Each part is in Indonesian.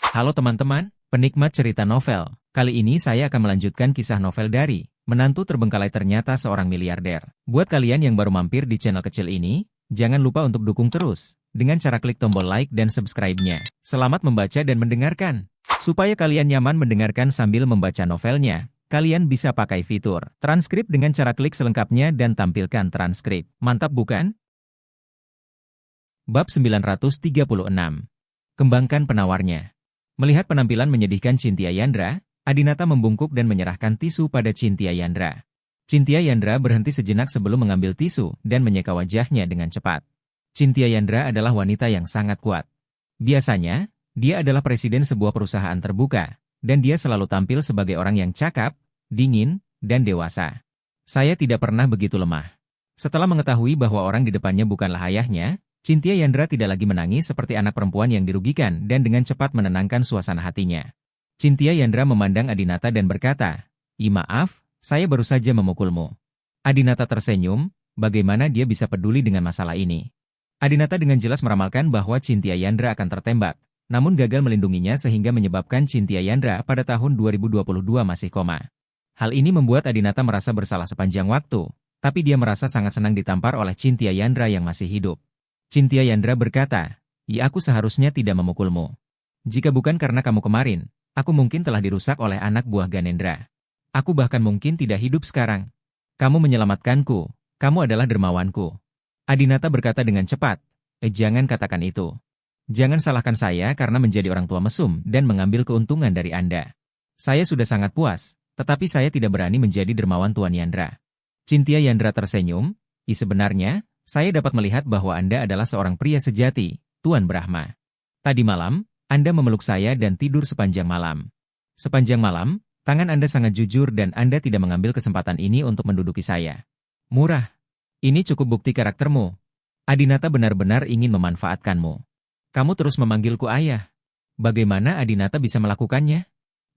Halo teman-teman, penikmat cerita novel. Kali ini saya akan melanjutkan kisah novel dari Menantu Terbengkalai Ternyata Seorang Miliarder. Buat kalian yang baru mampir di channel kecil ini, jangan lupa untuk dukung terus dengan cara klik tombol like dan subscribe-nya. Selamat membaca dan mendengarkan. Supaya kalian nyaman mendengarkan sambil membaca novelnya, kalian bisa pakai fitur transkrip dengan cara klik selengkapnya dan tampilkan transkrip. Mantap bukan? Bab 936. Kembangkan penawarnya. Melihat penampilan menyedihkan Cynthia Yandra, Adinata membungkuk dan menyerahkan tisu pada Cynthia Yandra. Cynthia Yandra berhenti sejenak sebelum mengambil tisu dan menyeka wajahnya dengan cepat. Cynthia Yandra adalah wanita yang sangat kuat. Biasanya, dia adalah presiden sebuah perusahaan terbuka, dan dia selalu tampil sebagai orang yang cakap, dingin, dan dewasa. Saya tidak pernah begitu lemah. Setelah mengetahui bahwa orang di depannya bukanlah ayahnya, Cynthia Yandra tidak lagi menangis seperti anak perempuan yang dirugikan dan dengan cepat menenangkan suasana hatinya. Cynthia Yandra memandang Adinata dan berkata, maaf, saya baru saja memukulmu." Adinata tersenyum, bagaimana dia bisa peduli dengan masalah ini. Adinata dengan jelas meramalkan bahwa Cynthia Yandra akan tertembak, namun gagal melindunginya sehingga menyebabkan Cynthia Yandra pada tahun 2022 masih koma. Hal ini membuat Adinata merasa bersalah sepanjang waktu, tapi dia merasa sangat senang ditampar oleh Cynthia Yandra yang masih hidup. Cynthia Yandra berkata, aku seharusnya tidak memukulmu. Jika bukan karena kamu kemarin, aku mungkin telah dirusak oleh anak buah Ganendra. Aku bahkan mungkin tidak hidup sekarang. Kamu menyelamatkanku, kamu adalah dermawanku." Adinata berkata dengan cepat, jangan katakan itu. Jangan salahkan saya karena menjadi orang tua mesum dan mengambil keuntungan dari Anda. Saya sudah sangat puas, tetapi saya tidak berani menjadi dermawan Tuan Yandra. Cynthia Yandra tersenyum, sebenarnya, saya dapat melihat bahwa Anda adalah seorang pria sejati, Tuan Brahma. Tadi malam, Anda memeluk saya dan tidur sepanjang malam. Sepanjang malam, tangan Anda sangat jujur dan Anda tidak mengambil kesempatan ini untuk menduduki saya. Murah. Ini cukup bukti karaktermu. Adinata benar-benar ingin memanfaatkanmu. Kamu terus memanggilku ayah. Bagaimana Adinata bisa melakukannya?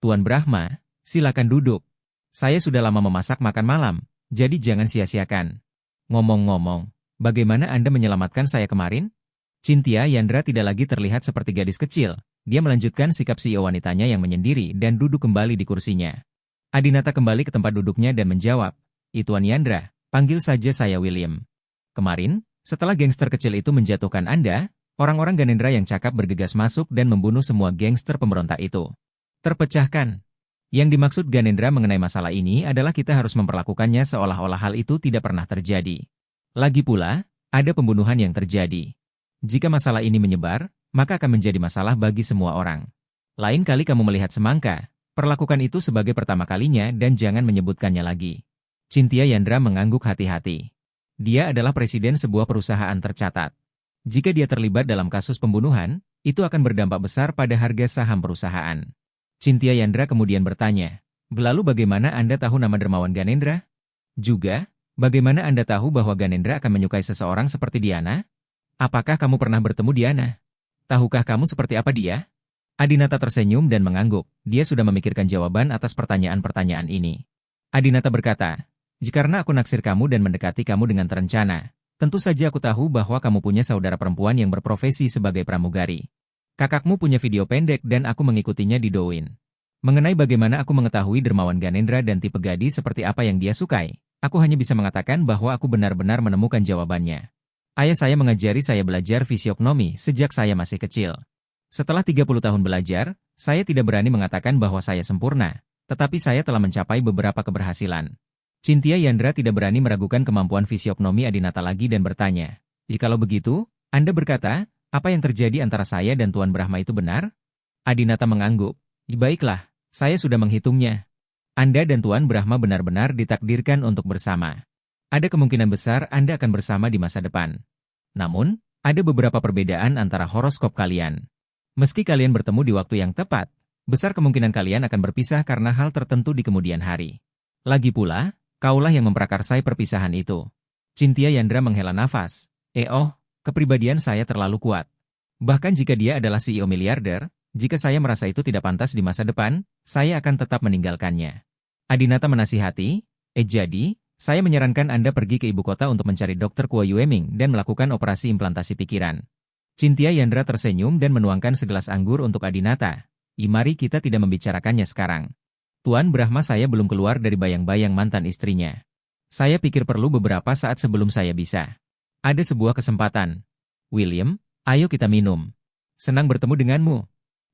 Tuan Brahma, silakan duduk. Saya sudah lama memasak makan malam, jadi jangan sia-siakan. Ngomong-ngomong, bagaimana Anda menyelamatkan saya kemarin? Cynthia Yandra tidak lagi terlihat seperti gadis kecil. Dia melanjutkan sikap CEO wanitanya yang menyendiri dan duduk kembali di kursinya. Adinata kembali ke tempat duduknya dan menjawab, Tuan Yandra, panggil saja saya William. Kemarin, setelah gangster kecil itu menjatuhkan Anda, orang-orang Ganendra yang cakap bergegas masuk dan membunuh semua gangster pemberontak itu. Terpecahkan. Yang dimaksud Ganendra mengenai masalah ini adalah kita harus memperlakukannya seolah-olah hal itu tidak pernah terjadi. Lagi pula, ada pembunuhan yang terjadi. Jika masalah ini menyebar, maka akan menjadi masalah bagi semua orang. Lain kali kamu melihat semangka, perlakukan itu sebagai pertama kalinya dan jangan menyebutkannya lagi. Cynthia Yandra mengangguk hati-hati. Dia adalah presiden sebuah perusahaan tercatat. Jika dia terlibat dalam kasus pembunuhan, itu akan berdampak besar pada harga saham perusahaan. Cynthia Yandra kemudian bertanya, lalu bagaimana Anda tahu nama dermawan Ganendra? Juga, bagaimana Anda tahu bahwa Ganendra akan menyukai seseorang seperti Diana? Apakah kamu pernah bertemu Diana? Tahukah kamu seperti apa dia? Adinata tersenyum dan mengangguk. Dia sudah memikirkan jawaban atas pertanyaan-pertanyaan ini. Adinata berkata, karena aku naksir kamu dan mendekati kamu dengan terencana, tentu saja aku tahu bahwa kamu punya saudara perempuan yang berprofesi sebagai pramugari. Kakakmu punya video pendek dan aku mengikutinya di Douyin. Mengenai bagaimana aku mengetahui dermawan Ganendra dan tipe gadis seperti apa yang dia sukai, aku hanya bisa mengatakan bahwa aku benar-benar menemukan jawabannya. Ayah saya mengajari saya belajar fisiognomi sejak saya masih kecil. Setelah 30 tahun belajar, saya tidak berani mengatakan bahwa saya sempurna, tetapi saya telah mencapai beberapa keberhasilan. Cynthia Yandra tidak berani meragukan kemampuan fisiognomi Adinata lagi dan bertanya, jikalau begitu, Anda berkata, apa yang terjadi antara saya dan Tuan Brahma itu benar? Adinata mengangguk, baiklah, saya sudah menghitungnya. Anda dan Tuan Brahma benar-benar ditakdirkan untuk bersama. Ada kemungkinan besar Anda akan bersama di masa depan. Namun, ada beberapa perbedaan antara horoskop kalian. Meski kalian bertemu di waktu yang tepat, besar kemungkinan kalian akan berpisah karena hal tertentu di kemudian hari. Lagi pula, kaulah yang memprakarsai perpisahan itu. Cynthia Yandra menghela nafas. Kepribadian saya terlalu kuat. Bahkan jika dia adalah CEO miliarder, jika saya merasa itu tidak pantas di masa depan, saya akan tetap meninggalkannya. Adinata menasihati, jadi, saya menyarankan Anda pergi ke ibu kota untuk mencari Dr. Kuo Yueming dan melakukan operasi implantasi pikiran. Cynthia Yandra tersenyum dan menuangkan segelas anggur untuk Adinata. Mari kita tidak membicarakannya sekarang. Tuan Brahma, saya belum keluar dari bayang-bayang mantan istrinya. Saya pikir perlu beberapa saat sebelum saya bisa. Ada sebuah kesempatan. William, ayo kita minum. Senang bertemu denganmu.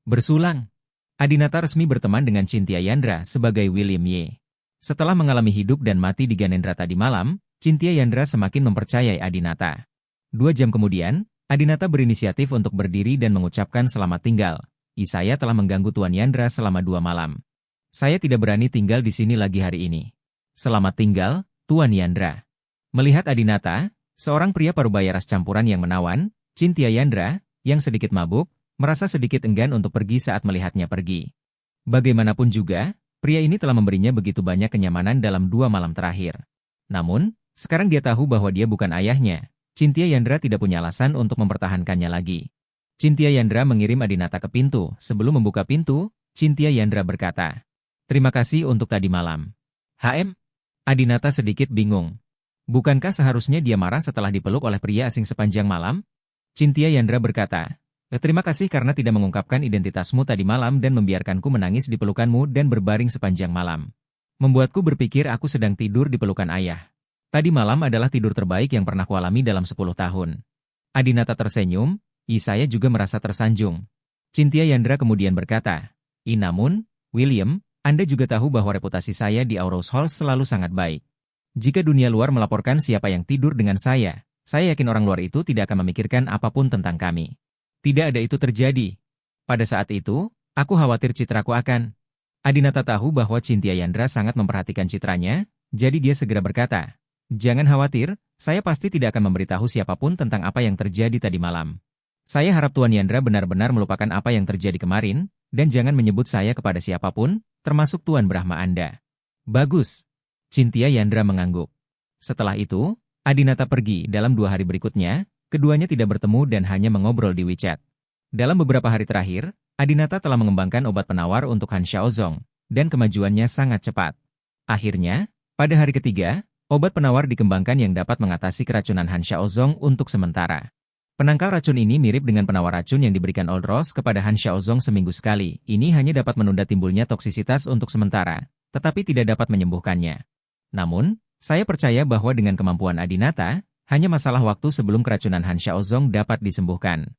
Bersulang. Adinata resmi berteman dengan Cynthia Yandra sebagai William Y. Setelah mengalami hidup dan mati di Ganendra tadi malam, Cynthia Yandra semakin mempercayai Adinata. 2 jam kemudian, Adinata berinisiatif untuk berdiri dan mengucapkan selamat tinggal. Saya telah mengganggu Tuan Yandra selama 2 malam. Saya tidak berani tinggal di sini lagi hari ini. Selamat tinggal, Tuan Yandra. Melihat Adinata, seorang pria parubaya ras campuran yang menawan, Cynthia Yandra, yang sedikit mabuk, merasa sedikit enggan untuk pergi saat melihatnya pergi. Bagaimanapun juga, pria ini telah memberinya begitu banyak kenyamanan dalam 2 malam terakhir. Namun, sekarang dia tahu bahwa dia bukan ayahnya. Cynthia Yandra tidak punya alasan untuk mempertahankannya lagi. Cynthia Yandra mengirim Adinata ke pintu. Sebelum membuka pintu, Cynthia Yandra berkata, "Terima kasih untuk tadi malam." "HM?" Adinata sedikit bingung. Bukankah seharusnya dia marah setelah dipeluk oleh pria asing sepanjang malam? Cynthia Yandra berkata, "Terima kasih karena tidak mengungkapkan identitasmu tadi malam dan membiarkanku menangis di pelukanmu dan berbaring sepanjang malam. Membuatku berpikir aku sedang tidur di pelukan ayah. Tadi malam adalah tidur terbaik yang pernah kualami dalam 10 tahun." Adinata tersenyum, saya juga merasa tersanjung. Cynthia Yandra kemudian berkata, namun, William, Anda juga tahu bahwa reputasi saya di Aurous Hall selalu sangat baik. Jika dunia luar melaporkan siapa yang tidur dengan saya yakin orang luar itu tidak akan memikirkan apapun tentang kami. Tidak ada itu terjadi. Pada saat itu, aku khawatir citraku akan. Adinata tahu bahwa Cynthia Yandra sangat memperhatikan citranya, jadi dia segera berkata, "Jangan khawatir, saya pasti tidak akan memberitahu siapapun tentang apa yang terjadi tadi malam. Saya harap Tuan Yandra benar-benar melupakan apa yang terjadi kemarin, dan jangan menyebut saya kepada siapapun, termasuk Tuan Brahma Anda." "Bagus." Cynthia Yandra mengangguk. Setelah itu, Adinata pergi. Dalam 2 hari berikutnya, keduanya tidak bertemu dan hanya mengobrol di WeChat. Dalam beberapa hari terakhir, Adinata telah mengembangkan obat penawar untuk Han Xiaozong, dan kemajuannya sangat cepat. Akhirnya, pada hari ketiga, obat penawar dikembangkan yang dapat mengatasi keracunan Han Xiaozong untuk sementara. Penangkal racun ini mirip dengan penawar racun yang diberikan Old Rose kepada Han Xiaozong seminggu sekali. Ini hanya dapat menunda timbulnya toksisitas untuk sementara, tetapi tidak dapat menyembuhkannya. Namun, saya percaya bahwa dengan kemampuan Adinata, hanya masalah waktu sebelum keracunan Han Xiaozong dapat disembuhkan.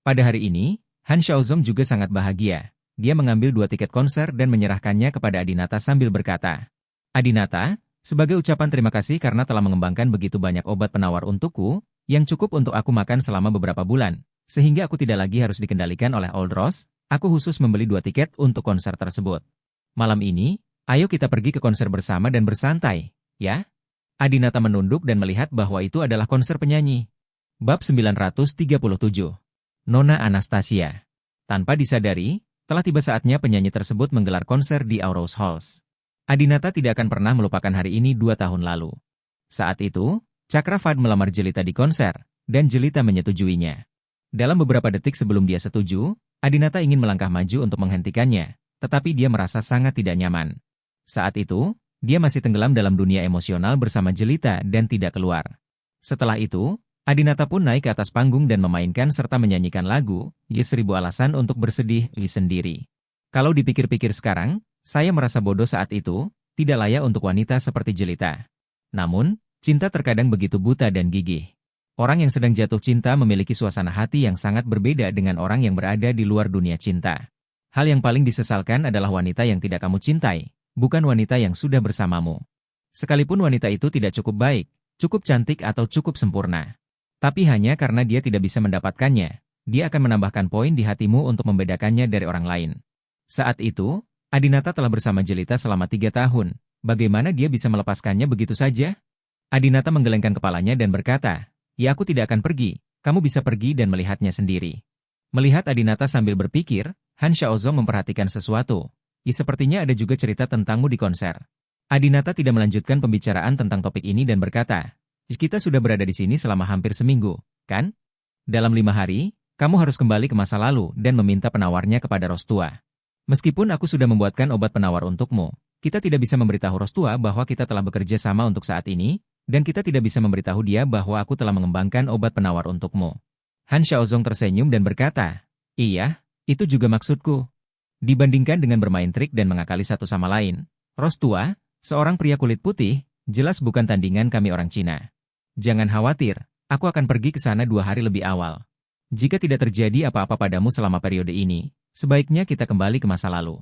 Pada hari ini, Han Xiaozong juga sangat bahagia. Dia mengambil 2 tiket konser dan menyerahkannya kepada Adinata sambil berkata, "Adinata, sebagai ucapan terima kasih karena telah mengembangkan begitu banyak obat penawar untukku, yang cukup untuk aku makan selama beberapa bulan, sehingga aku tidak lagi harus dikendalikan oleh Old Rose, aku khusus membeli 2 tiket untuk konser tersebut. Malam ini, ayo kita pergi ke konser bersama dan bersantai, ya?" Adinata menunduk dan melihat bahwa itu adalah konser penyanyi. Bab 937. Nona Anastasia. Tanpa disadari, telah tiba saatnya penyanyi tersebut menggelar konser di Aurous Halls. Adinata tidak akan pernah melupakan hari ini 2 tahun lalu. Saat itu, Chakravad melamar Jelita di konser, dan Jelita menyetujuinya. Dalam beberapa detik sebelum dia setuju, Adinata ingin melangkah maju untuk menghentikannya, tetapi dia merasa sangat tidak nyaman. Saat itu, dia masih tenggelam dalam dunia emosional bersama Jelita dan tidak keluar. Setelah itu, Adinata pun naik ke atas panggung dan memainkan serta menyanyikan lagu, "1000 Alasan untuk Bersedih" sendiri. Kalau dipikir-pikir sekarang, saya merasa bodoh saat itu, tidak layak untuk wanita seperti Jelita. Namun, cinta terkadang begitu buta dan gigih. Orang yang sedang jatuh cinta memiliki suasana hati yang sangat berbeda dengan orang yang berada di luar dunia cinta. Hal yang paling disesalkan adalah wanita yang tidak kamu cintai, bukan wanita yang sudah bersamamu. Sekalipun wanita itu tidak cukup baik, cukup cantik atau cukup sempurna. Tapi hanya karena dia tidak bisa mendapatkannya, dia akan menambahkan poin di hatimu untuk membedakannya dari orang lain. Saat itu, Adinata telah bersama Jelita selama 3 tahun. Bagaimana dia bisa melepaskannya begitu saja? Adinata menggelengkan kepalanya dan berkata, "Ya, aku tidak akan pergi, kamu bisa pergi dan melihatnya sendiri." Melihat Adinata sambil berpikir, Han Xiaozong memperhatikan sesuatu. Sepertinya ada juga cerita tentangmu di konser. Adinata tidak melanjutkan pembicaraan tentang topik ini dan berkata, "Kita sudah berada di sini selama hampir seminggu, kan? Dalam 5 hari, kamu harus kembali ke masa lalu dan meminta penawarnya kepada Rostua. Meskipun aku sudah membuatkan obat penawar untukmu, kita tidak bisa memberitahu Rostua bahwa kita telah bekerja sama untuk saat ini, dan kita tidak bisa memberitahu dia bahwa aku telah mengembangkan obat penawar untukmu." Han Xiaozong tersenyum dan berkata, "Iya, itu juga maksudku." Dibandingkan dengan bermain trik dan mengakali satu sama lain, Rostua, seorang pria kulit putih, jelas bukan tandingan kami orang Cina. Jangan khawatir, aku akan pergi ke sana 2 hari lebih awal. Jika tidak terjadi apa-apa padamu selama periode ini, sebaiknya kita kembali ke masa lalu.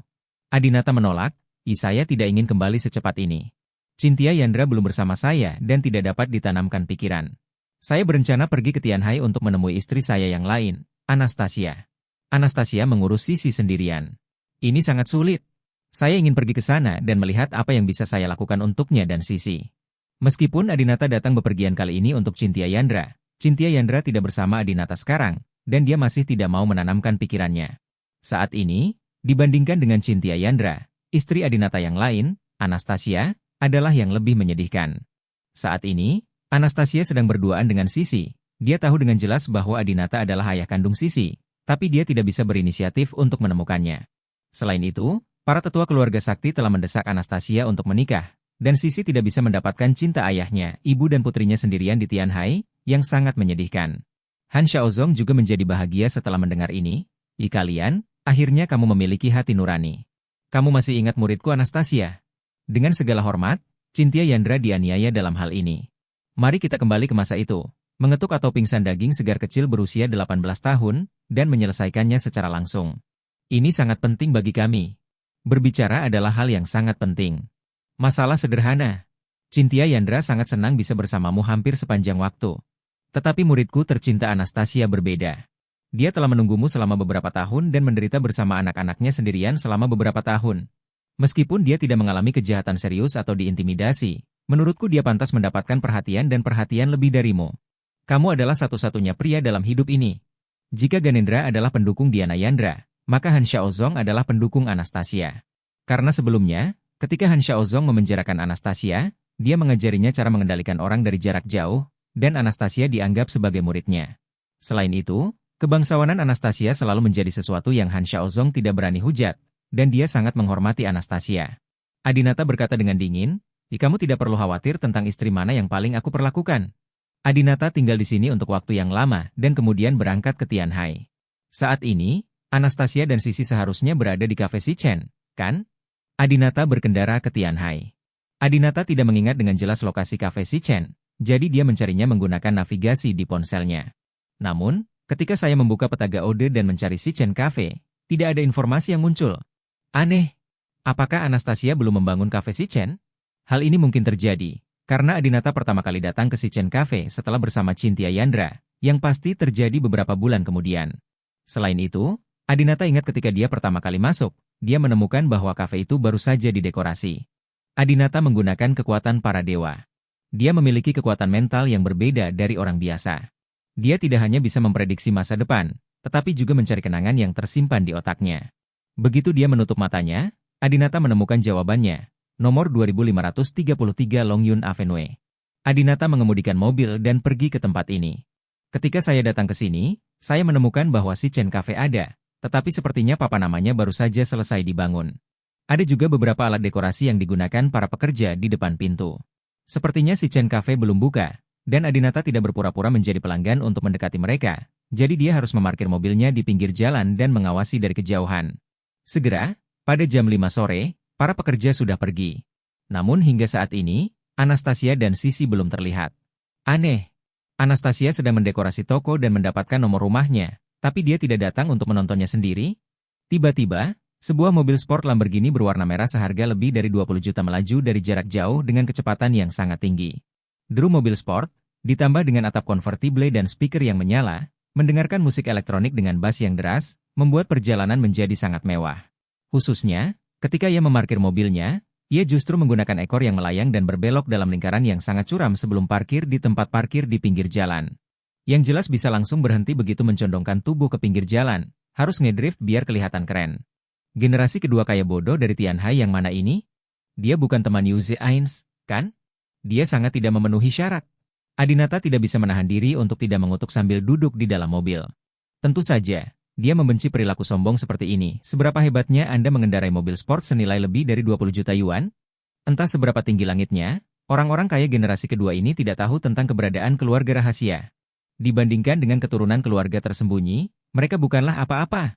Adinata menolak, saya tidak ingin kembali secepat ini. Cynthia Yandra belum bersama saya dan tidak dapat ditanamkan pikiran. Saya berencana pergi ke Tianhai untuk menemui istri saya yang lain, Anastasia. Anastasia mengurus Sisi sendirian. Ini sangat sulit. Saya ingin pergi ke sana dan melihat apa yang bisa saya lakukan untuknya dan Sisi. Meskipun Adinata datang bepergian kali ini untuk Cynthia Yandra tidak bersama Adinata sekarang, dan dia masih tidak mau menanamkan pikirannya. Saat ini, dibandingkan dengan Cynthia Yandra, istri Adinata yang lain, Anastasia, adalah yang lebih menyedihkan. Saat ini, Anastasia sedang berduaan dengan Sisi. Dia tahu dengan jelas bahwa Adinata adalah ayah kandung Sisi, tapi dia tidak bisa berinisiatif untuk menemukannya. Selain itu, para tetua keluarga sakti telah mendesak Anastasia untuk menikah, dan Sisi tidak bisa mendapatkan cinta ayahnya, ibu dan putrinya sendirian di Tianhai, yang sangat menyedihkan. Han Xiaozong juga menjadi bahagia setelah mendengar ini. Kalian, akhirnya kamu memiliki hati nurani. Kamu masih ingat muridku Anastasia? Dengan segala hormat, Cynthia Yandra dianiaya dalam hal ini. Mari kita kembali ke masa itu, mengetuk atau pingsan daging segar kecil berusia 18 tahun, dan menyelesaikannya secara langsung. Ini sangat penting bagi kami. Berbicara adalah hal yang sangat penting. Masalah sederhana. Cynthia Yandra sangat senang bisa bersamamu hampir sepanjang waktu. Tetapi muridku tercinta Anastasia berbeda. Dia telah menunggumu selama beberapa tahun dan menderita bersama anak-anaknya sendirian selama beberapa tahun. Meskipun dia tidak mengalami kejahatan serius atau diintimidasi, menurutku dia pantas mendapatkan perhatian dan perhatian lebih darimu. Kamu adalah satu-satunya pria dalam hidup ini. Jika Ganendra adalah pendukung Diana Yandra, maka Han Xiaozong adalah pendukung Anastasia. Karena sebelumnya, ketika Han Xiaozong memenjarakan Anastasia, dia mengajarinya cara mengendalikan orang dari jarak jauh, dan Anastasia dianggap sebagai muridnya. Selain itu, kebangsawanan Anastasia selalu menjadi sesuatu yang Han Xiaozong tidak berani hujat, dan dia sangat menghormati Anastasia. Adinata berkata dengan dingin, kamu tidak perlu khawatir tentang istri mana yang paling aku perlakukan. Adinata tinggal di sini untuk waktu yang lama dan kemudian berangkat ke Tianhai. Saat ini, Anastasia dan Sisi seharusnya berada di Cafe Sichen, kan? Adinata berkendara ke Tianhai. Adinata tidak mengingat dengan jelas lokasi Cafe Sichen, jadi dia mencarinya menggunakan navigasi di ponselnya. Namun, ketika saya membuka peta Gaode dan mencari Sichen Cafe, tidak ada informasi yang muncul. Aneh. Apakah Anastasia belum membangun Cafe Sichen? Hal ini mungkin terjadi, karena Adinata pertama kali datang ke Sichen Cafe setelah bersama Cynthia Yandra, yang pasti terjadi beberapa bulan kemudian. Selain itu, Adinata ingat ketika dia pertama kali masuk, dia menemukan bahwa kafe itu baru saja didekorasi. Adinata menggunakan kekuatan para dewa. Dia memiliki kekuatan mental yang berbeda dari orang biasa. Dia tidak hanya bisa memprediksi masa depan, tetapi juga mencari kenangan yang tersimpan di otaknya. Begitu dia menutup matanya, Adinata menemukan jawabannya, nomor 2533 Longyun Avenue. Adinata mengemudikan mobil dan pergi ke tempat ini. Ketika saya datang ke sini, saya menemukan bahwa Sichen Cafe ada, tetapi sepertinya papan namanya baru saja selesai dibangun. Ada juga beberapa alat dekorasi yang digunakan para pekerja di depan pintu. Sepertinya Sichen Cafe belum buka, dan Adinata tidak berpura-pura menjadi pelanggan untuk mendekati mereka, jadi dia harus memarkir mobilnya di pinggir jalan dan mengawasi dari kejauhan. Segera, pada jam 5 sore, para pekerja sudah pergi. Namun hingga saat ini, Anastasia dan Sisi belum terlihat. Aneh. Anastasia sedang mendekorasi toko dan mendapatkan nomor rumahnya, tapi dia tidak datang untuk menontonnya sendiri. Tiba-tiba, sebuah mobil sport Lamborghini berwarna merah seharga lebih dari 20 juta melaju dari jarak jauh dengan kecepatan yang sangat tinggi. Deru mobil sport, ditambah dengan atap konvertible dan speaker yang menyala, mendengarkan musik elektronik dengan bass yang deras, membuat perjalanan menjadi sangat mewah. Khususnya, ketika ia memarkir mobilnya, ia justru menggunakan ekor yang melayang dan berbelok dalam lingkaran yang sangat curam sebelum parkir di tempat parkir di pinggir jalan. Yang jelas bisa langsung berhenti begitu mencondongkan tubuh ke pinggir jalan, harus ngedrift biar kelihatan keren. Generasi kedua kaya bodoh dari Tianhai yang mana ini? Dia bukan teman Yu Zhe-Ains, kan? Dia sangat tidak memenuhi syarat. Adinata tidak bisa menahan diri untuk tidak mengutuk sambil duduk di dalam mobil. Tentu saja, dia membenci perilaku sombong seperti ini. Seberapa hebatnya Anda mengendarai mobil sport senilai lebih dari 20 juta yuan? Entah seberapa tinggi langitnya, orang-orang kaya generasi kedua ini tidak tahu tentang keberadaan keluarga rahasia. Dibandingkan dengan keturunan keluarga tersembunyi, mereka bukanlah apa-apa.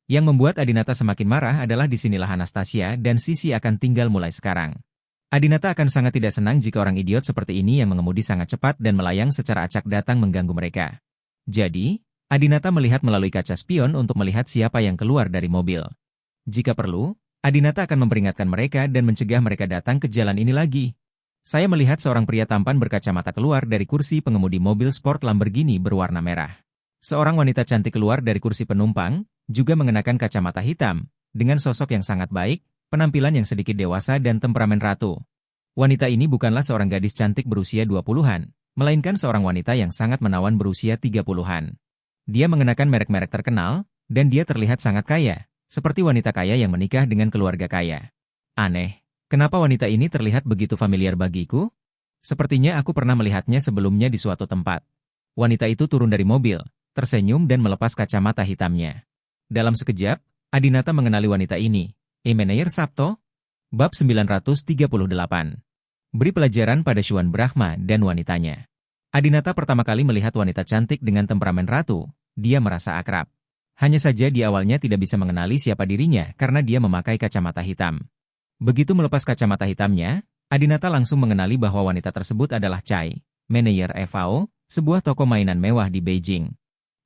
Yang membuat Adinata semakin marah adalah disinilah Anastasia dan Sisi akan tinggal mulai sekarang. Adinata akan sangat tidak senang jika orang idiot seperti ini yang mengemudi sangat cepat dan melayang secara acak datang mengganggu mereka. Jadi, Adinata melihat melalui kaca spion untuk melihat siapa yang keluar dari mobil. Jika perlu, Adinata akan memperingatkan mereka dan mencegah mereka datang ke jalan ini lagi. Saya melihat seorang pria tampan berkacamata keluar dari kursi pengemudi mobil sport Lamborghini berwarna merah. Seorang wanita cantik keluar dari kursi penumpang, juga mengenakan kacamata hitam, dengan sosok yang sangat baik, penampilan yang sedikit dewasa dan temperamen ratu. Wanita ini bukanlah seorang gadis cantik berusia 20-an, melainkan seorang wanita yang sangat menawan berusia 30-an. Dia mengenakan merek-merek terkenal, dan dia terlihat sangat kaya, seperti wanita kaya yang menikah dengan keluarga kaya. Aneh, kenapa wanita ini terlihat begitu familiar bagiku? Sepertinya aku pernah melihatnya sebelumnya di suatu tempat. Wanita itu turun dari mobil, tersenyum dan melepas kacamata hitamnya. Dalam sekejap, Adinata mengenali wanita ini. Meneyer Sabto? Bab 938. Beri pelajaran pada Syuan Brahma dan wanitanya. Adinata pertama kali melihat wanita cantik dengan temperamen ratu, dia merasa akrab. Hanya saja di awalnya tidak bisa mengenali siapa dirinya karena dia memakai kacamata hitam. Begitu melepas kacamata hitamnya, Adinata langsung mengenali bahwa wanita tersebut adalah Chai, Meneyer Evao, sebuah toko mainan mewah di Beijing.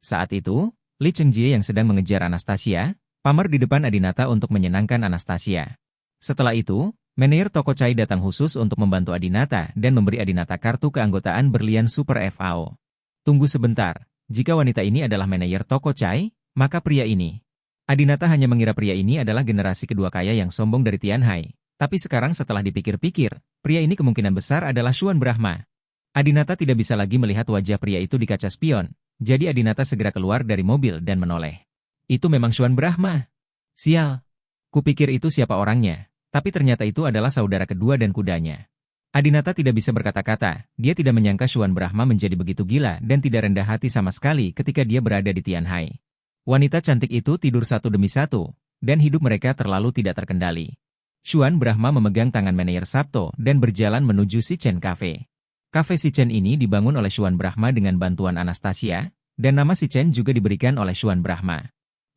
Saat itu, Li Chengjie yang sedang mengejar Anastasia, pamer di depan Adinata untuk menyenangkan Anastasia. Setelah itu, manajer toko Chai datang khusus untuk membantu Adinata dan memberi Adinata kartu keanggotaan berlian Super FAO. Tunggu sebentar, jika wanita ini adalah manajer toko Chai, maka pria ini. Adinata hanya mengira pria ini adalah generasi kedua kaya yang sombong dari Tianhai. Tapi sekarang setelah dipikir-pikir, pria ini kemungkinan besar adalah Syuan Brahma. Adinata tidak bisa lagi melihat wajah pria itu di kaca spion, jadi Adinata segera keluar dari mobil dan menoleh. Itu memang Syuan Brahma. Sial. Kupikir itu siapa orangnya, tapi ternyata itu adalah saudara kedua dan kudanya. Adinata tidak bisa berkata-kata, dia tidak menyangka Syuan Brahma menjadi begitu gila dan tidak rendah hati sama sekali ketika dia berada di Tianhai. Wanita cantik itu tidur satu demi satu, dan hidup mereka terlalu tidak terkendali. Syuan Brahma memegang tangan manajer Sabto dan berjalan menuju Sichen Cafe. Cafe Sichen ini dibangun oleh Syuan Brahma dengan bantuan Anastasia, dan nama Sichen juga diberikan oleh Syuan Brahma.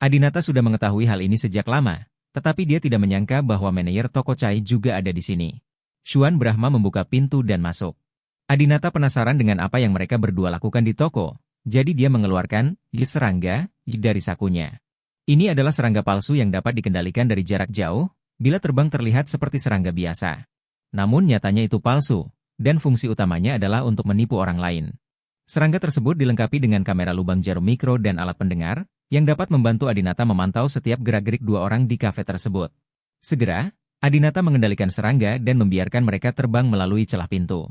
Adinata sudah mengetahui hal ini sejak lama, tetapi dia tidak menyangka bahwa manajer toko Chai juga ada di sini. Syuan Brahma membuka pintu dan masuk. Adinata penasaran dengan apa yang mereka berdua lakukan di toko, jadi dia mengeluarkan serangga dari sakunya. Ini adalah serangga palsu yang dapat dikendalikan dari jarak jauh, bila terbang terlihat seperti serangga biasa. Namun nyatanya itu palsu, dan fungsi utamanya adalah untuk menipu orang lain. Serangga tersebut dilengkapi dengan kamera lubang jarum mikro dan alat pendengar, yang dapat membantu Adinata memantau setiap gerak-gerik dua orang di kafe tersebut. Segera, Adinata mengendalikan serangga dan membiarkan mereka terbang melalui celah pintu.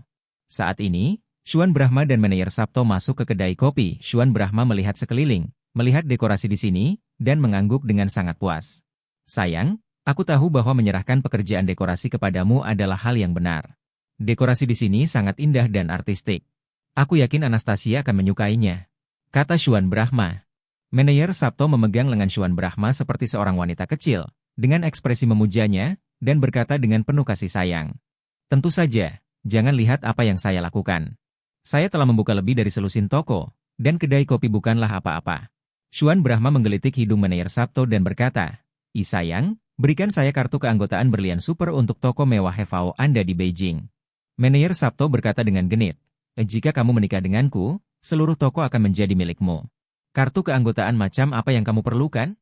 Saat ini, Syuan Brahma dan manajer Sabto masuk ke kedai kopi. Syuan Brahma melihat sekeliling, melihat dekorasi di sini, dan mengangguk dengan sangat puas. Sayang, aku tahu bahwa menyerahkan pekerjaan dekorasi kepadamu adalah hal yang benar. Dekorasi di sini sangat indah dan artistik. Aku yakin Anastasia akan menyukainya, kata Syuan Brahma. Manajer Sabto memegang lengan Syuan Brahma seperti seorang wanita kecil, dengan ekspresi memujanya, dan berkata dengan penuh kasih sayang. Tentu saja, jangan lihat apa yang saya lakukan. Saya telah membuka lebih dari selusin toko, dan kedai kopi bukanlah apa-apa. Syuan Brahma menggelitik hidung manajer Sabto dan berkata, sayang, berikan saya kartu keanggotaan berlian super untuk toko mewah FAO Anda di Beijing. Manajer Sabto berkata dengan genit, jika kamu menikah denganku, seluruh toko akan menjadi milikmu. Kartu keanggotaan macam apa yang kamu perlukan?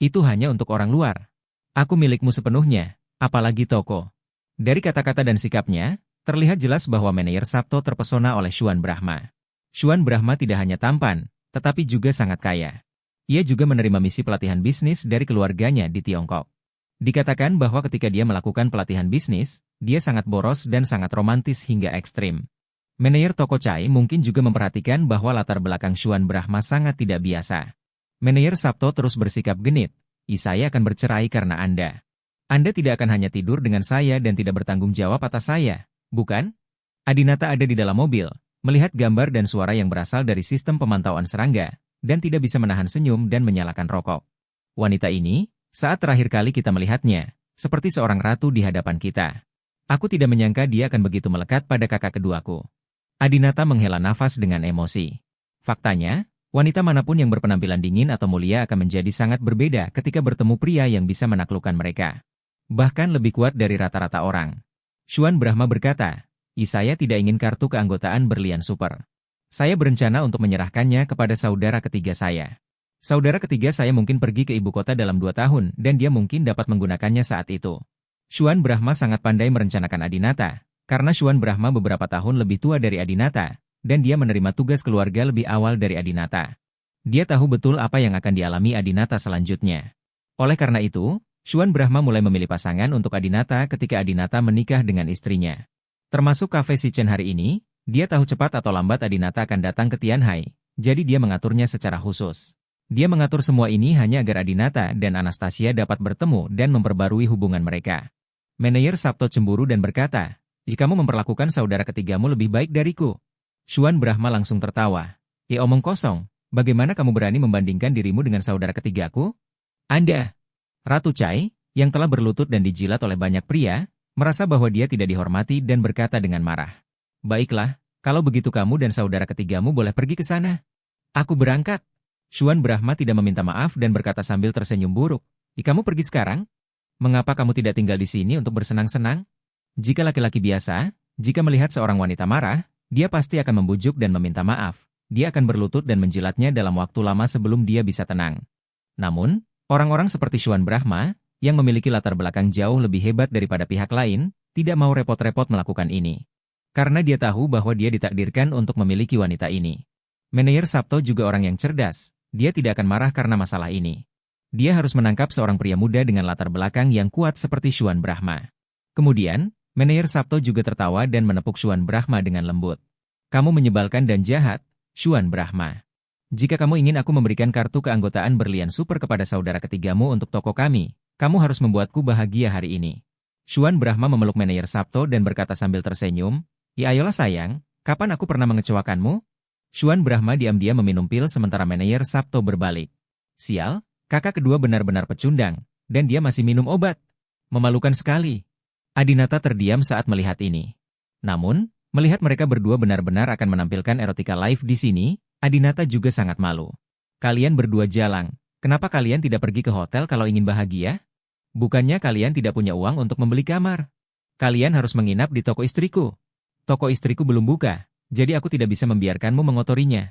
Itu hanya untuk orang luar. Aku milikmu sepenuhnya, apalagi toko. Dari kata-kata dan sikapnya, terlihat jelas bahwa manajer Sabto terpesona oleh Syuan Brahma. Syuan Brahma tidak hanya tampan, tetapi juga sangat kaya. Ia juga menerima misi pelatihan bisnis dari keluarganya di Tiongkok. Dikatakan bahwa ketika dia melakukan pelatihan bisnis, dia sangat boros dan sangat romantis hingga ekstrim. Manajer toko Chai mungkin juga memperhatikan bahwa latar belakang Syuan Brahma sangat tidak biasa. Manajer Sabto terus bersikap genit, saya akan bercerai karena Anda. Anda tidak akan hanya tidur dengan saya dan tidak bertanggung jawab atas saya, bukan? Adinata ada di dalam mobil, melihat gambar dan suara yang berasal dari sistem pemantauan serangga, dan tidak bisa menahan senyum dan menyalakan rokok. Wanita ini, saat terakhir kali kita melihatnya, seperti seorang ratu di hadapan kita. Aku tidak menyangka dia akan begitu melekat pada kakak keduaku. Adinata menghela nafas dengan emosi. Faktanya, Wanita manapun yang berpenampilan dingin atau mulia akan menjadi sangat berbeda ketika bertemu pria yang bisa menaklukkan mereka. Bahkan lebih kuat dari rata-rata orang. Xuan Brahma berkata, saya tidak ingin kartu keanggotaan berlian super. Saya berencana untuk menyerahkannya kepada saudara ketiga saya. Saudara ketiga saya mungkin pergi ke ibu kota dalam 2 tahun dan dia mungkin dapat menggunakannya saat itu. Xuan Brahma sangat pandai merencanakan Adinata, karena Xuan Brahma beberapa tahun lebih tua dari Adinata, dan dia menerima tugas keluarga lebih awal dari Adinata. Dia tahu betul apa yang akan dialami Adinata selanjutnya. Oleh karena itu, Xuan Brahma mulai memilih pasangan untuk Adinata ketika Adinata menikah dengan istrinya. Termasuk kafe Shichen hari ini, dia tahu cepat atau lambat Adinata akan datang ke Tianhai, jadi dia mengaturnya secara khusus. Dia mengatur semua ini hanya agar Adinata dan Anastasia dapat bertemu dan memperbarui hubungan mereka. Manajer Sabto cemburu dan berkata, jika kamu memperlakukan saudara ketigamu lebih baik dariku. Xuan Brahma langsung tertawa. Omong kosong, bagaimana kamu berani membandingkan dirimu dengan saudara ketigaku? Anda, Ratu Chai, yang telah berlutut dan dijilat oleh banyak pria, merasa bahwa dia tidak dihormati dan berkata dengan marah. Baiklah, kalau begitu kamu dan saudara ketigamu boleh pergi ke sana. Aku berangkat. Xuan Brahma tidak meminta maaf dan berkata sambil tersenyum buruk. Kamu pergi sekarang? Mengapa kamu tidak tinggal di sini untuk bersenang-senang? Jika laki-laki biasa, jika melihat seorang wanita marah, dia pasti akan membujuk dan meminta maaf. Dia akan berlutut dan menjilatnya dalam waktu lama sebelum dia bisa tenang. Namun, orang-orang seperti Xuan Brahma, yang memiliki latar belakang jauh lebih hebat daripada pihak lain, tidak mau repot-repot melakukan ini. Karena dia tahu bahwa dia ditakdirkan untuk memiliki wanita ini. Manajer Sabto juga orang yang cerdas, dia tidak akan marah karena masalah ini. Dia harus menangkap seorang pria muda dengan latar belakang yang kuat seperti Xuan Brahma. Kemudian, Manajer Sabto juga tertawa dan menepuk Xuan Brahma dengan lembut. Kamu menyebalkan dan jahat, Xuan Brahma. Jika kamu ingin aku memberikan kartu keanggotaan berlian super kepada saudara ketigamu untuk toko kami, kamu harus membuatku bahagia hari ini. Xuan Brahma memeluk Manajer Sabto dan berkata sambil tersenyum, ayolah sayang, kapan aku pernah mengecewakanmu? Xuan Brahma diam-diam meminum pil sementara Manajer Sabto berbalik. Sial, kakak kedua benar-benar pecundang, dan dia masih minum obat. Memalukan sekali. Adinata terdiam saat melihat ini. Namun, melihat mereka berdua benar-benar akan menampilkan erotika live di sini, Adinata juga sangat malu. Kalian berdua jalang, kenapa kalian tidak pergi ke hotel kalau ingin bahagia? Bukannya kalian tidak punya uang untuk membeli kamar? Kalian harus menginap di toko istriku. Toko istriku belum buka, jadi aku tidak bisa membiarkanmu mengotorinya.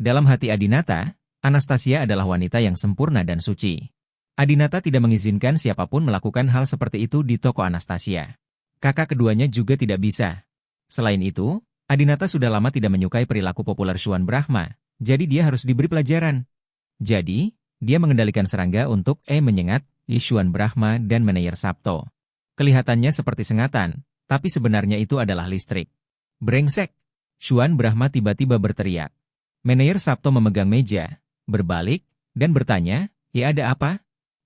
Dalam hati Adinata, Anastasia adalah wanita yang sempurna dan suci. Adinata tidak mengizinkan siapapun melakukan hal seperti itu di toko Anastasia. Kakak keduanya juga tidak bisa. Selain itu, Adinata sudah lama tidak menyukai perilaku populer Xuan Brahma, jadi dia harus diberi pelajaran. Jadi, dia mengendalikan serangga untuk menyengat Xuan Brahma dan Manajer Sabto. Kelihatannya seperti sengatan, tapi sebenarnya itu adalah listrik. Brengsek! Xuan Brahma tiba-tiba berteriak. Manajer Sabto memegang meja, berbalik, dan bertanya, ada apa?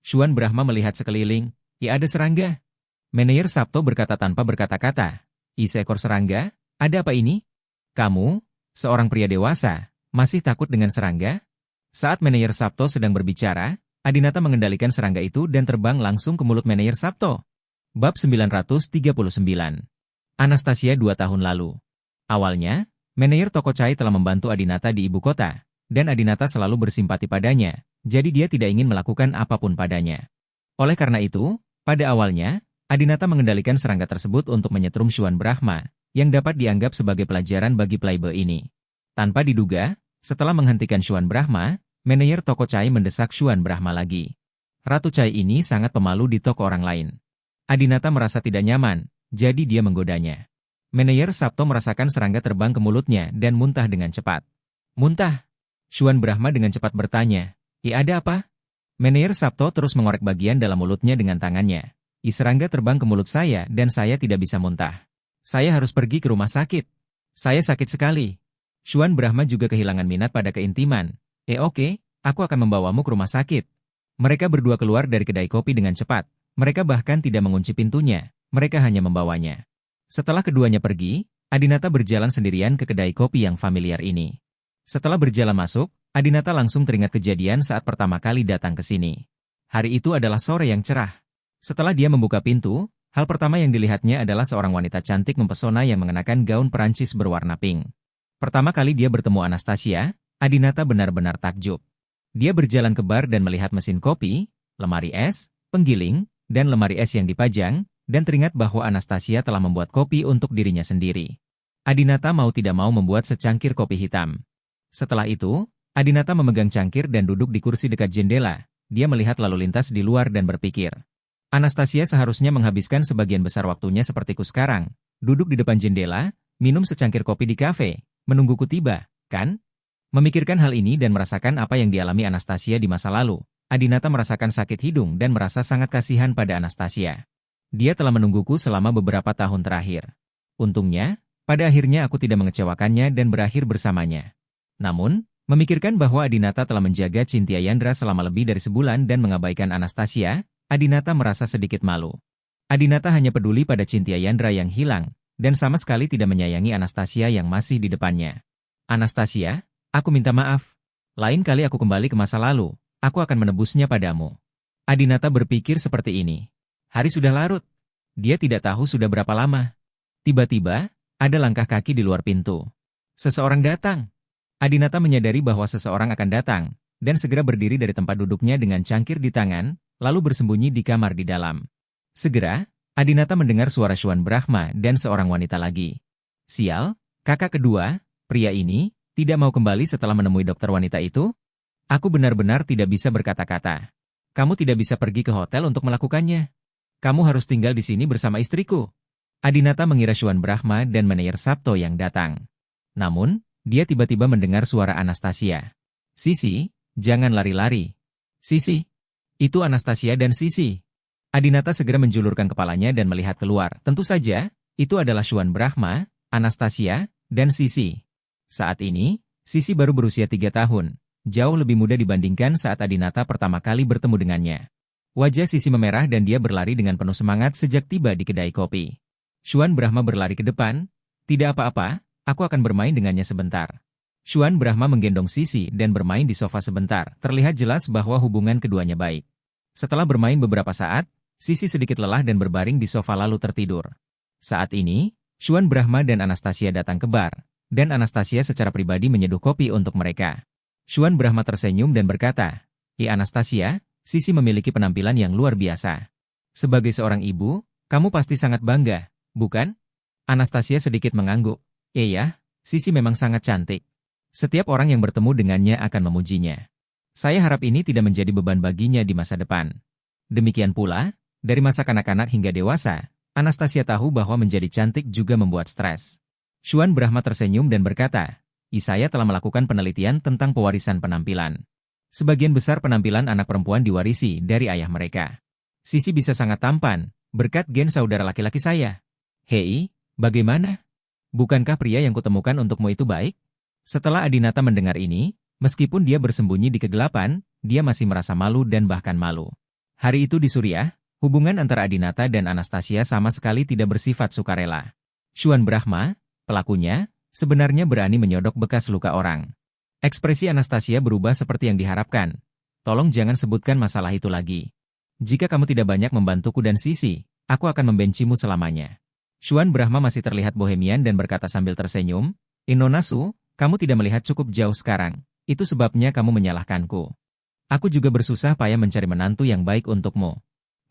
Xuan Brahma melihat sekeliling, ada serangga. Manajer Sabto berkata tanpa berkata-kata, seekor serangga? Ada apa ini? Kamu, seorang pria dewasa, masih takut dengan serangga? Saat Manajer Sabto sedang berbicara, Adinata mengendalikan serangga itu dan terbang langsung ke mulut Manajer Sabto. Bab 939. Anastasia 2 tahun lalu. Awalnya, Manajer toko Chai telah membantu Adinata di ibu kota, dan Adinata selalu bersimpati padanya, jadi dia tidak ingin melakukan apapun padanya. Oleh karena itu, pada awalnya, Adinata mengendalikan serangga tersebut untuk menyetrum Xuan Brahma, yang dapat dianggap sebagai pelajaran bagi playboy ini. Tanpa diduga, setelah menghentikan Xuan Brahma, Manajer toko Chai mendesak Xuan Brahma lagi. Ratu Chai ini sangat pemalu di toko orang lain. Adinata merasa tidak nyaman, jadi dia menggodanya. Manajer Sabto merasakan serangga terbang ke mulutnya dan muntah dengan cepat. Muntah? Xuan Brahma dengan cepat bertanya, ada apa? Manajer Sabto terus mengorek bagian dalam mulutnya dengan tangannya. Serangga terbang ke mulut saya dan saya tidak bisa muntah. Saya harus pergi ke rumah sakit. Saya sakit sekali. Xuan Brahma juga kehilangan minat pada keintiman. Oke, aku akan membawamu ke rumah sakit. Mereka berdua keluar dari kedai kopi dengan cepat. Mereka bahkan tidak mengunci pintunya. Mereka hanya membawanya. Setelah keduanya pergi, Adinata berjalan sendirian ke kedai kopi yang familiar ini. Setelah berjalan masuk, Adinata langsung teringat kejadian saat pertama kali datang ke sini. Hari itu adalah sore yang cerah. Setelah dia membuka pintu, hal pertama yang dilihatnya adalah seorang wanita cantik mempesona yang mengenakan gaun Perancis berwarna pink. Pertama kali dia bertemu Anastasia, Adinata benar-benar takjub. Dia berjalan ke bar dan melihat mesin kopi, lemari es, penggiling, dan lemari es yang dipajang, dan teringat bahwa Anastasia telah membuat kopi untuk dirinya sendiri. Adinata mau tidak mau membuat secangkir kopi hitam. Setelah itu, Adinata memegang cangkir dan duduk di kursi dekat jendela. Dia melihat lalu lintas di luar dan berpikir. Anastasia seharusnya menghabiskan sebagian besar waktunya sepertiku sekarang. Duduk di depan jendela, minum secangkir kopi di kafe, menungguku tiba, kan? Memikirkan hal ini dan merasakan apa yang dialami Anastasia di masa lalu, Adinata merasakan sakit hidung dan merasa sangat kasihan pada Anastasia. Dia telah menungguku selama beberapa tahun terakhir. Untungnya, pada akhirnya aku tidak mengecewakannya dan berakhir bersamanya. Namun, memikirkan bahwa Adinata telah menjaga Cynthia Yandra selama lebih dari sebulan dan mengabaikan Anastasia, Adinata merasa sedikit malu. Adinata hanya peduli pada Cynthia Yandra yang hilang, dan sama sekali tidak menyayangi Anastasia yang masih di depannya. Anastasia, aku minta maaf. Lain kali aku kembali ke masa lalu, aku akan menebusnya padamu. Adinata berpikir seperti ini. Hari sudah larut. Dia tidak tahu sudah berapa lama. Tiba-tiba, ada langkah kaki di luar pintu. Seseorang datang. Adinata menyadari bahwa seseorang akan datang, dan segera berdiri dari tempat duduknya dengan cangkir di tangan, lalu bersembunyi di kamar di dalam. Segera, Adinata mendengar suara Syuan Brahma dan seorang wanita lagi. Sial, kakak kedua, pria ini, tidak mau kembali setelah menemui dokter wanita itu? Aku benar-benar tidak bisa berkata-kata. Kamu tidak bisa pergi ke hotel untuk melakukannya. Kamu harus tinggal di sini bersama istriku. Adinata mengira Syuan Brahma dan Meneyer Sabto yang datang. Namun, dia tiba-tiba mendengar suara Anastasia. Sisi, jangan lari-lari. Sisi. Itu Anastasia dan Sisi. Adinata segera menjulurkan kepalanya dan melihat keluar. Tentu saja, itu adalah Syuan Brahma, Anastasia, dan Sisi. Saat ini, Sisi baru berusia 3 tahun. Jauh lebih muda dibandingkan saat Adinata pertama kali bertemu dengannya. Wajah Sisi memerah dan dia berlari dengan penuh semangat sejak tiba di kedai kopi. Syuan Brahma berlari ke depan. Tidak apa-apa. Aku akan bermain dengannya sebentar. Syuan Brahma menggendong Sisi dan bermain di sofa sebentar. Terlihat jelas bahwa hubungan keduanya baik. Setelah bermain beberapa saat, Sisi sedikit lelah dan berbaring di sofa lalu tertidur. Saat ini, Syuan Brahma dan Anastasia datang ke bar, dan Anastasia secara pribadi menyeduh kopi untuk mereka. Syuan Brahma tersenyum dan berkata, Anastasia, Sisi memiliki penampilan yang luar biasa. Sebagai seorang ibu, kamu pasti sangat bangga, bukan? Anastasia sedikit mengangguk. Iya, Sisi memang sangat cantik. Setiap orang yang bertemu dengannya akan memujinya. Saya harap ini tidak menjadi beban baginya di masa depan. Demikian pula, dari masa kanak-kanak hingga dewasa, Anastasia tahu bahwa menjadi cantik juga membuat stres. Syuan Brahma tersenyum dan berkata, saya telah melakukan penelitian tentang pewarisan penampilan. Sebagian besar penampilan anak perempuan diwarisi dari ayah mereka. Sisi bisa sangat tampan, berkat gen saudara laki-laki saya. Hei, bagaimana? Bukankah pria yang kutemukan untukmu itu baik? Setelah Adinata mendengar ini, meskipun dia bersembunyi di kegelapan, dia masih merasa malu dan bahkan malu. Hari itu di Suriah, hubungan antara Adinata dan Anastasia sama sekali tidak bersifat sukarela. Syuan Brahma, pelakunya, sebenarnya berani menyodok bekas luka orang. Ekspresi Anastasia berubah seperti yang diharapkan. Tolong jangan sebutkan masalah itu lagi. Jika kamu tidak banyak membantuku dan Sisi, aku akan membencimu selamanya. Syuan Brahma masih terlihat bohemian dan berkata sambil tersenyum, Inonasu, kamu tidak melihat cukup jauh sekarang. Itu sebabnya kamu menyalahkanku. Aku juga bersusah payah mencari menantu yang baik untukmu.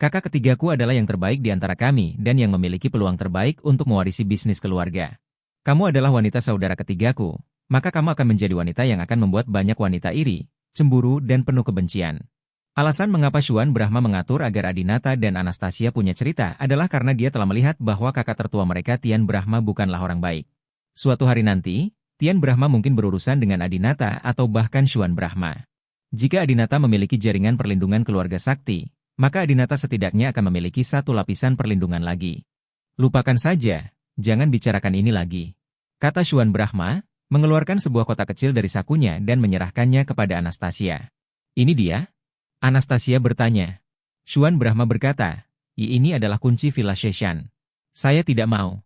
Kakak ketigaku adalah yang terbaik di antara kami dan yang memiliki peluang terbaik untuk mewarisi bisnis keluarga. Kamu adalah wanita saudara ketigaku, maka kamu akan menjadi wanita yang akan membuat banyak wanita iri, cemburu, dan penuh kebencian. Alasan mengapa Syuan Brahma mengatur agar Adinata dan Anastasia punya cerita adalah karena dia telah melihat bahwa kakak tertua mereka Tian Brahma bukanlah orang baik. Suatu hari nanti, Tian Brahma mungkin berurusan dengan Adinata atau bahkan Syuan Brahma. Jika Adinata memiliki jaringan perlindungan keluarga sakti, maka Adinata setidaknya akan memiliki satu lapisan perlindungan lagi. Lupakan saja, jangan bicarakan ini lagi. Kata Syuan Brahma, mengeluarkan sebuah kotak kecil dari sakunya dan menyerahkannya kepada Anastasia. Ini dia? Anastasia bertanya. Syuan Brahma berkata, ini adalah kunci Villa Sheshan. Saya tidak mau.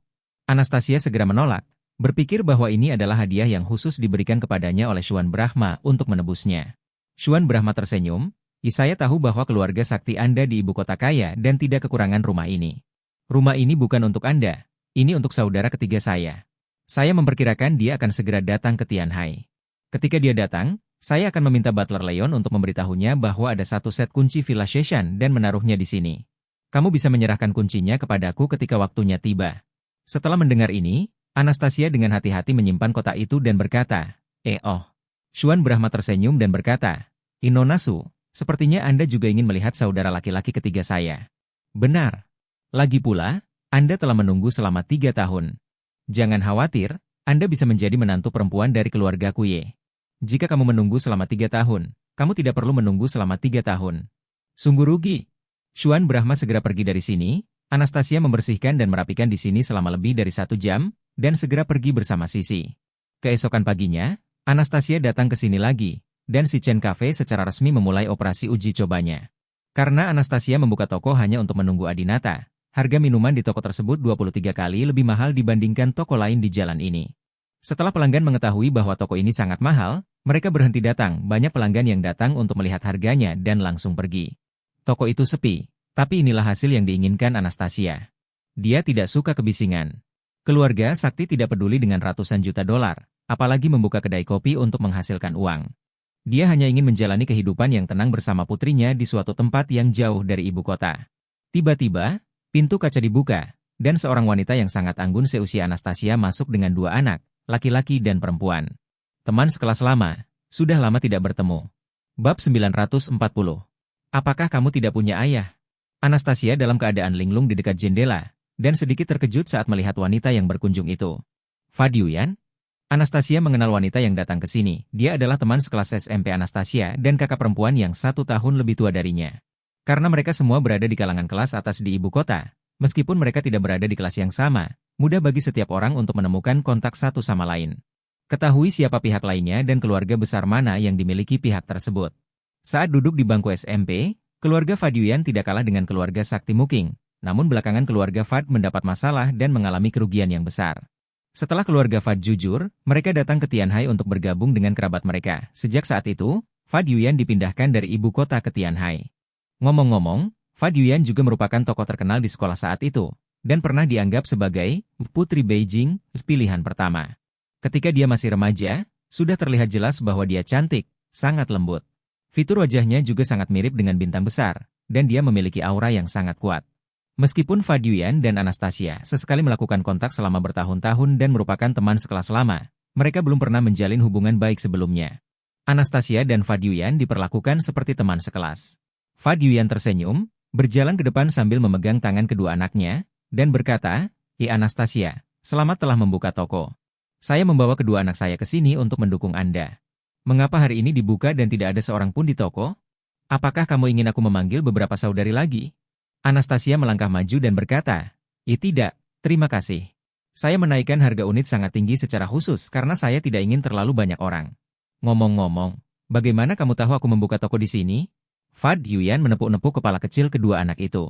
Anastasia segera menolak, berpikir bahwa ini adalah hadiah yang khusus diberikan kepadanya oleh Syuan Brahma untuk menebusnya. Syuan Brahma tersenyum, saya tahu bahwa keluarga sakti Anda di ibu kota kaya dan tidak kekurangan rumah ini. Rumah ini bukan untuk Anda, ini untuk saudara ketiga saya. Saya memperkirakan dia akan segera datang ke Tianhai. Ketika dia datang, saya akan meminta butler Leon untuk memberitahunya bahwa ada satu set kunci Villa Sheshan dan menaruhnya di sini. Kamu bisa menyerahkan kuncinya kepadaku ketika waktunya tiba. Setelah mendengar ini, Anastasia dengan hati-hati menyimpan kotak itu dan berkata, oh. Xuan Brahma tersenyum dan berkata, Inonasu, sepertinya Anda juga ingin melihat saudara laki-laki ketiga saya. Benar. Lagi pula, Anda telah menunggu selama 3 tahun. Jangan khawatir, Anda bisa menjadi menantu perempuan dari keluarga Kuye. Jika kamu menunggu selama 3 tahun, kamu tidak perlu menunggu selama 3 tahun. Sungguh rugi. Xuan Brahma segera pergi dari sini, Anastasia membersihkan dan merapikan di sini selama lebih dari 1 jam, dan segera pergi bersama Sisi. Keesokan paginya, Anastasia datang ke sini lagi, dan si Chen Cafe secara resmi memulai operasi uji cobanya. Karena Anastasia membuka toko hanya untuk menunggu Adinata, harga minuman di toko tersebut 23 kali lebih mahal dibandingkan toko lain di jalan ini. Setelah pelanggan mengetahui bahwa toko ini sangat mahal, mereka berhenti datang. Banyak pelanggan yang datang untuk melihat harganya dan langsung pergi. Toko itu sepi, tapi inilah hasil yang diinginkan Anastasia. Dia tidak suka kebisingan. Keluarga Sakti tidak peduli dengan ratusan juta dolar, apalagi membuka kedai kopi untuk menghasilkan uang. Dia hanya ingin menjalani kehidupan yang tenang bersama putrinya di suatu tempat yang jauh dari ibu kota. Tiba-tiba, pintu kaca dibuka, dan seorang wanita yang sangat anggun seusia Anastasia masuk dengan 2 anak, laki-laki dan perempuan. Teman sekelas lama, sudah lama tidak bertemu. Bab 940. Apakah kamu tidak punya ayah? Anastasia dalam keadaan linglung di dekat jendela, dan sedikit terkejut saat melihat wanita yang berkunjung itu. Fadiyuyan? Anastasia mengenal wanita yang datang ke sini. Dia adalah teman sekelas SMP Anastasia dan kakak perempuan yang 1 tahun lebih tua darinya. Karena mereka semua berada di kalangan kelas atas di ibu kota, meskipun mereka tidak berada di kelas yang sama, mudah bagi setiap orang untuk menemukan kontak satu sama lain. Ketahui siapa pihak lainnya dan keluarga besar mana yang dimiliki pihak tersebut. Saat duduk di bangku SMP, keluarga Fadiyuyan tidak kalah dengan keluarga Sakti Muking, namun belakangan keluarga Fad mendapat masalah dan mengalami kerugian yang besar. Setelah keluarga Fad jujur, mereka datang ke Tianhai untuk bergabung dengan kerabat mereka. Sejak saat itu, Fadiyuyan dipindahkan dari ibu kota ke Tianhai. Ngomong-ngomong, Fadiyuyan juga merupakan tokoh terkenal di sekolah saat itu, dan pernah dianggap sebagai putri Beijing, pilihan pertama. Ketika dia masih remaja, sudah terlihat jelas bahwa dia cantik, sangat lembut. Fitur wajahnya juga sangat mirip dengan bintang besar, dan dia memiliki aura yang sangat kuat. Meskipun Fadiyuyan dan Anastasia sesekali melakukan kontak selama bertahun-tahun dan merupakan teman sekelas lama, mereka belum pernah menjalin hubungan baik sebelumnya. Anastasia dan Fadiyuyan diperlakukan seperti teman sekelas. Fadiyuyan tersenyum, berjalan ke depan sambil memegang tangan kedua anaknya, dan berkata, Anastasia, selamat telah membuka toko. Saya membawa kedua anak saya ke sini untuk mendukung Anda. Mengapa hari ini dibuka dan tidak ada seorang pun di toko? Apakah kamu ingin aku memanggil beberapa saudari lagi? Anastasia melangkah maju dan berkata, tidak, terima kasih. Saya menaikkan harga unit sangat tinggi secara khusus karena saya tidak ingin terlalu banyak orang. Ngomong-ngomong, bagaimana kamu tahu aku membuka toko di sini? Fadiyuyan menepuk-nepuk kepala kecil kedua anak itu.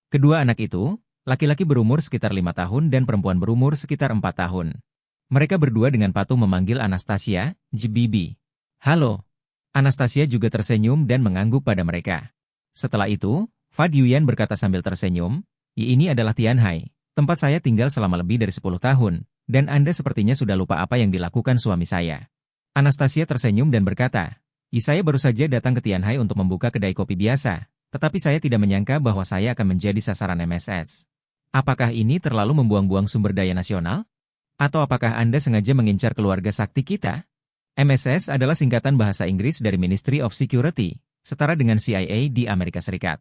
Kedua anak itu, laki-laki berumur sekitar 5 tahun dan perempuan berumur sekitar 4 tahun. Mereka berdua dengan patuh memanggil Anastasia, Bibi. Halo. Anastasia juga tersenyum dan mengangguk pada mereka. Setelah itu, Fadiyuyan berkata sambil tersenyum, ini adalah Tianhai, tempat saya tinggal selama lebih dari 10 tahun, dan Anda sepertinya sudah lupa apa yang dilakukan suami saya. Anastasia tersenyum dan berkata, saya baru saja datang ke Tianhai untuk membuka kedai kopi biasa, tetapi saya tidak menyangka bahwa saya akan menjadi sasaran MSS. Apakah ini terlalu membuang-buang sumber daya nasional? Atau apakah Anda sengaja mengincar keluarga sakti kita? MSS adalah singkatan bahasa Inggris dari Ministry of Security, setara dengan CIA di Amerika Serikat.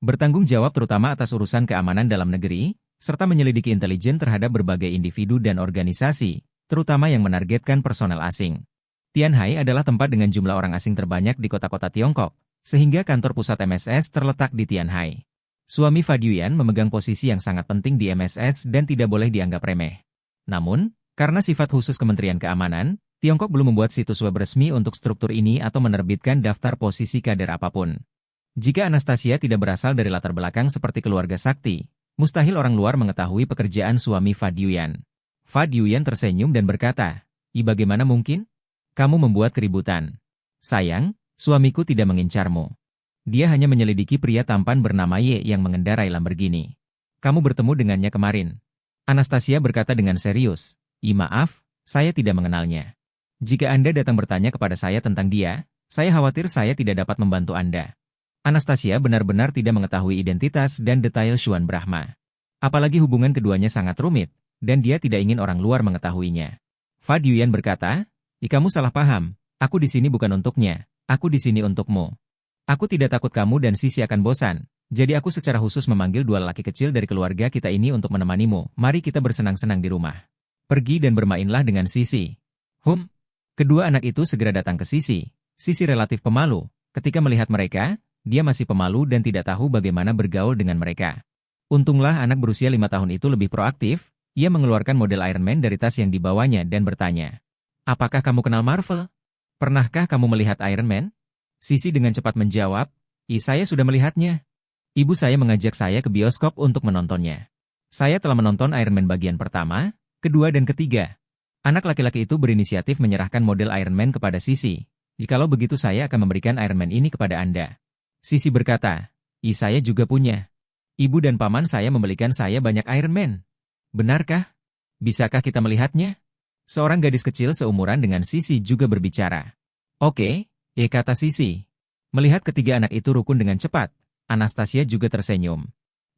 Bertanggung jawab terutama atas urusan keamanan dalam negeri, serta menyelidiki intelijen terhadap berbagai individu dan organisasi, terutama yang menargetkan personel asing. Tianhai adalah tempat dengan jumlah orang asing terbanyak di kota-kota Tiongkok, sehingga kantor pusat MSS terletak di Tianhai. Suami Fadiyuyan memegang posisi yang sangat penting di MSS dan tidak boleh dianggap remeh. Namun, karena sifat khusus Kementerian Keamanan, Tiongkok belum membuat situs web resmi untuk struktur ini atau menerbitkan daftar posisi kader apapun. Jika Anastasia tidak berasal dari latar belakang seperti keluarga sakti, mustahil orang luar mengetahui pekerjaan suami Fadiyuyan. Fadiyuyan tersenyum dan berkata, bagaimana mungkin? Kamu membuat keributan. Sayang, suamiku tidak mengincarmu. Dia hanya menyelidiki pria tampan bernama Ye yang mengendarai Lamborghini. Kamu bertemu dengannya kemarin. Anastasia berkata dengan serius, maaf, saya tidak mengenalnya. Jika Anda datang bertanya kepada saya tentang dia, saya khawatir saya tidak dapat membantu Anda. Anastasia benar-benar tidak mengetahui identitas dan detail Xuan Brahma. Apalagi hubungan keduanya sangat rumit, dan dia tidak ingin orang luar mengetahuinya. Fa Yuyan berkata, kamu salah paham, aku di sini bukan untuknya, aku di sini untukmu. Aku tidak takut kamu dan Sisi akan bosan, jadi aku secara khusus memanggil dua lelaki kecil dari keluarga kita ini untuk menemanimu, mari kita bersenang-senang di rumah. Pergi dan bermainlah dengan Sisi. Kedua anak itu segera datang ke Sisi. Sisi relatif pemalu. Ketika melihat mereka, dia masih pemalu dan tidak tahu bagaimana bergaul dengan mereka. Untunglah anak berusia 5 tahun itu lebih proaktif, ia mengeluarkan model Iron Man dari tas yang dibawanya dan bertanya, apakah kamu kenal Marvel? Pernahkah kamu melihat Iron Man? Sisi dengan cepat menjawab, saya sudah melihatnya. Ibu saya mengajak saya ke bioskop untuk menontonnya. Saya telah menonton Iron Man bagian pertama, kedua dan ketiga. Anak laki-laki itu berinisiatif menyerahkan model Iron Man kepada Sisi. Jikalau begitu saya akan memberikan Iron Man ini kepada Anda. Sisi berkata, saya juga punya. Ibu dan paman saya membelikan saya banyak Iron Man. Benarkah? Bisakah kita melihatnya? Seorang gadis kecil seumuran dengan Sisi juga berbicara. Oke, kata Sisi. Melihat ketiga anak itu rukun dengan cepat, Anastasia juga tersenyum.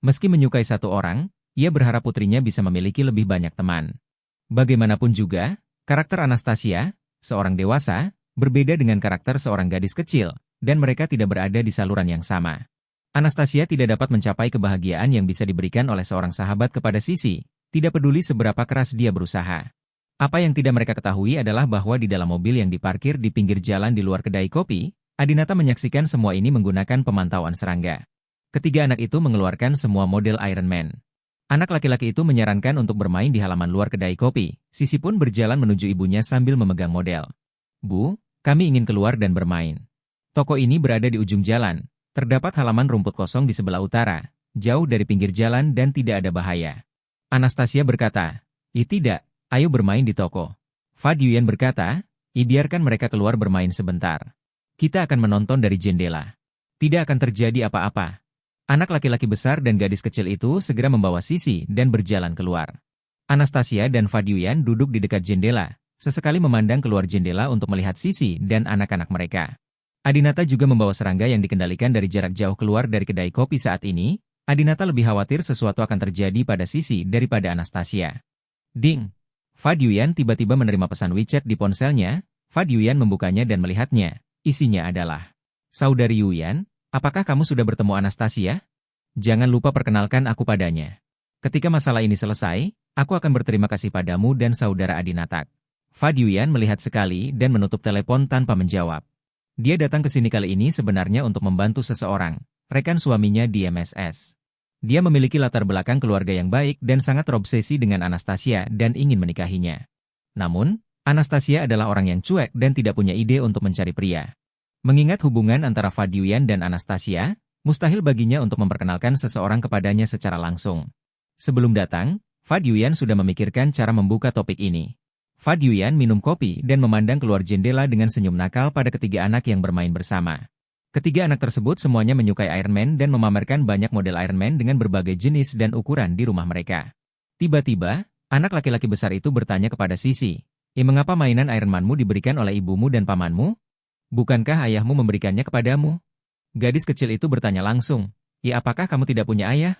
Meski menyukai satu orang, ia berharap putrinya bisa memiliki lebih banyak teman. Bagaimanapun juga, karakter Anastasia, seorang dewasa, berbeda dengan karakter seorang gadis kecil, dan mereka tidak berada di saluran yang sama. Anastasia tidak dapat mencapai kebahagiaan yang bisa diberikan oleh seorang sahabat kepada Sisi, tidak peduli seberapa keras dia berusaha. Apa yang tidak mereka ketahui adalah bahwa di dalam mobil yang diparkir di pinggir jalan di luar kedai kopi, Adinata menyaksikan semua ini menggunakan pemantauan serangga. Ketiga anak itu mengeluarkan semua model Iron Man. Anak laki-laki itu menyarankan untuk bermain di halaman luar kedai kopi. Sisi pun berjalan menuju ibunya sambil memegang model. Bu, kami ingin keluar dan bermain. Toko ini berada di ujung jalan. Terdapat halaman rumput kosong di sebelah utara, jauh dari pinggir jalan dan tidak ada bahaya. Anastasia berkata, tidak, ayo bermain di toko. Fa Yuyan berkata, biarkan mereka keluar bermain sebentar. Kita akan menonton dari jendela. Tidak akan terjadi apa-apa. Anak laki-laki besar dan gadis kecil itu segera membawa Sisi dan berjalan keluar. Anastasia dan Fa Yuyan duduk di dekat jendela, sesekali memandang keluar jendela untuk melihat Sisi dan anak-anak mereka. Adinata juga membawa serangga yang dikendalikan dari jarak jauh keluar dari kedai kopi saat ini. Adinata lebih khawatir sesuatu akan terjadi pada Sisi daripada Anastasia. Ding! Fa Yuyan tiba-tiba menerima pesan WeChat di ponselnya. Fa Yuyan membukanya dan melihatnya. Isinya adalah, Saudari Yuyan, apakah kamu sudah bertemu Anastasia? Jangan lupa perkenalkan aku padanya. Ketika masalah ini selesai, aku akan berterima kasih padamu dan saudara Adinatak. Fa Yuyan melihat sekali dan menutup telepon tanpa menjawab. Dia datang ke sini kali ini sebenarnya untuk membantu seseorang, rekan suaminya di MSS. Dia memiliki latar belakang keluarga yang baik dan sangat terobsesi dengan Anastasia dan ingin menikahinya. Namun, Anastasia adalah orang yang cuek dan tidak punya ide untuk mencari pria. Mengingat hubungan antara Fa Yuyan dan Anastasia, mustahil baginya untuk memperkenalkan seseorang kepadanya secara langsung. Sebelum datang, Fa Yuyan sudah memikirkan cara membuka topik ini. Fa Yuyan minum kopi dan memandang keluar jendela dengan senyum nakal pada ketiga anak yang bermain bersama. Ketiga anak tersebut semuanya menyukai Iron Man dan memamerkan banyak model Iron Man dengan berbagai jenis dan ukuran di rumah mereka. Tiba-tiba, anak laki-laki besar itu bertanya kepada Sisi, mengapa mainan Iron Man-mu diberikan oleh ibumu dan pamanmu? Bukankah ayahmu memberikannya kepadamu? Gadis kecil itu bertanya langsung, apakah kamu tidak punya ayah?